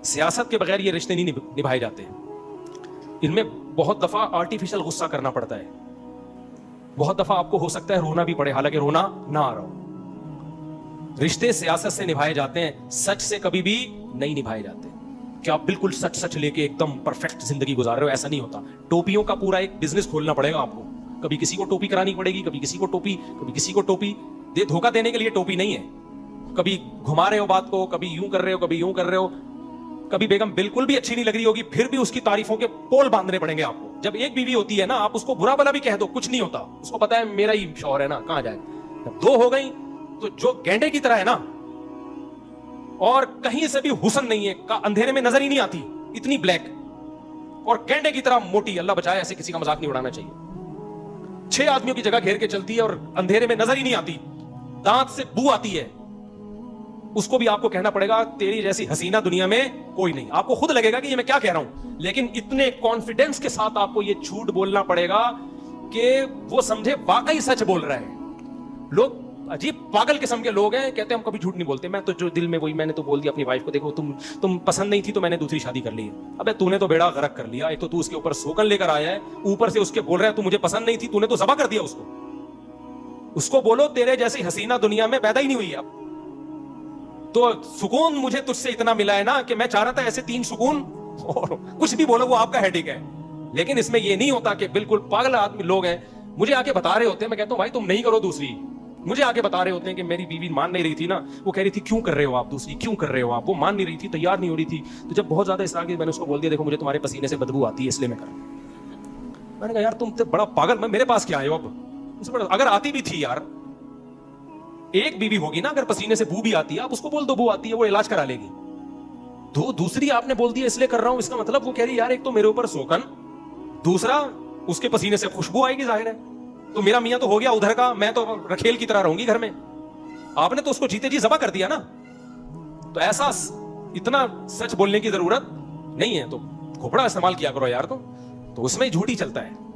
सियासत के बगैर ये रिश्ते नहीं निभाए जाते। इनमें बहुत दफा आर्टिफिशियल गुस्सा करना पड़ता है, बहुत दफा आपको हो सकता है रोना भी पड़े, हालांकि रोना ना आ रहा हो। रिश्ते सियासत से निभाए जाते हैं, सच से कभी भी नहीं निभाए जाते। कि आप बिल्कुल सच सच लेके एकदम परफेक्ट जिंदगी गुजार रहे हो, ऐसा नहीं होता। टोपियों का पूरा एक बिजनेस खोलना पड़ेगा आपको। कभी किसी को टोपी करानी पड़ेगी, कभी किसी को टोपी, कभी किसी को टोपी। धोखा देने के लिए टोपी नहीं है। कभी घुमा रहे हो बात को, कभी यूं कर रहे हो, कभी यूं कर रहे हो। कभी बेगम बिल्कुल भी अच्छी नहीं लग रही होगी, फिर भी उसकी तारीफों के पोल बांधने पड़ेंगे आपको। जब एक बीवी होती है ना, आप उसको बुरा भला भी कह दो, कुछ नहीं होता, उसको पता है मेरा ही शौहर है ना, कहां जाए। जब दो हो गई तो जो गेंडे की तरह है ना, और कहीं से भी हुस्न नहीं है, अंधेरे में नजर ही नहीं आती, इतनी ब्लैक और गेंडे की तरह मोटी। अल्लाह बचाए, ऐसे किसी का मजाक नहीं उड़ाना चाहिए। 6 आदमियों की जगह घेर के चलती है और अंधेरे में नजर ही नहीं आती, दांत से बू आती है। उसको भी आपको कहना पड़ेगा तेरी जैसी हसीना दुनिया में कोई नहीं। आपको खुद लगेगा कि ये मैं क्या कह रहा हूं, लेकिन इतने कॉन्फिडेंस के साथ आपको ये झूठ बोलना पड़ेगा कि वो समझे वाकई सच बोल रहा है। लोग अजीब पागल किस्म के लोग हैं, कहते हैं हम कभी झूठ नहीं बोलते। मैं तो जो दिल में वही मैंने तो बोल दिया अपनी वाइफ को, देखो तुम पसंद नहीं थी तो मैंने दूसरी शादी कर ली है। अबे तूने तो बेड़ा गर्क कर लिया। एक तो तू उसके ऊपर सोकन लेकर आया है, ऊपर से उसके बोल रहा है तू मुझे पसंद नहीं थी, तूने तो ज़बा कर दिया उसको। उसको बोलो तेरे जैसी हसीना दुनिया में पैदा ही नहीं हुई अब। तो सुकून मुझे तुझसे इतना मिला है ना कि मैं चाह रहा था ऐसे 3 सुकून, और कुछ भी बोलो वो आपका हेडेक है। लेकिन इसमें ये नहीं होता कि बिल्कुल पागल आदमी लोग हैं, मुझे आके बता रहे होते हैं, मैं कहता हूं भाई तुम नहीं करो दूसरी। मुझे आके बता रहे होते हैं कि मेरी बीवी मान नहीं रही थी ना, वो कह रही थी क्यों कर रहे हो आप दूसरी, क्यों कर रहे हो आप। वो मान नहीं रही थी, तैयार नहीं हो रही थी। तो जब बहुत ज्यादा इसरार की, मैंने उसको बोल दिया देखो मुझे तुम्हारे पसीने से बदबू आती है इसलिए मैं कर। मैंने कहा यार तुम तो बड़ा पागल, मैं मेरे पास क्या आए हो अब। अगर आती भी थी यार, एक बीवी होगी ना, अगर पसीने से बू भी आती है आप उसको बोल दो बू आती है, वो इलाज करा लेगी। तो दूसरी आपने बोल दिया इसलिए कर रहा हूं, इसका मतलब वो कह रही यार एक तो मेरे ऊपर सोकन, दूसरा उसके पसीने से खुशबू आएगी, जाहिर है। तो मेरा मियां तो हो गया उधर का, मैं तो रखेल की तरह रहूंगी घर में। आपने तो उसको जीते जी ज़बा कर दिया ना। तो ऐसा इतना सच बोलने की जरूरत नहीं है, तो खोपड़ा इस्तेमाल किया करो यार। तो उसमें झूठ ही चलता है।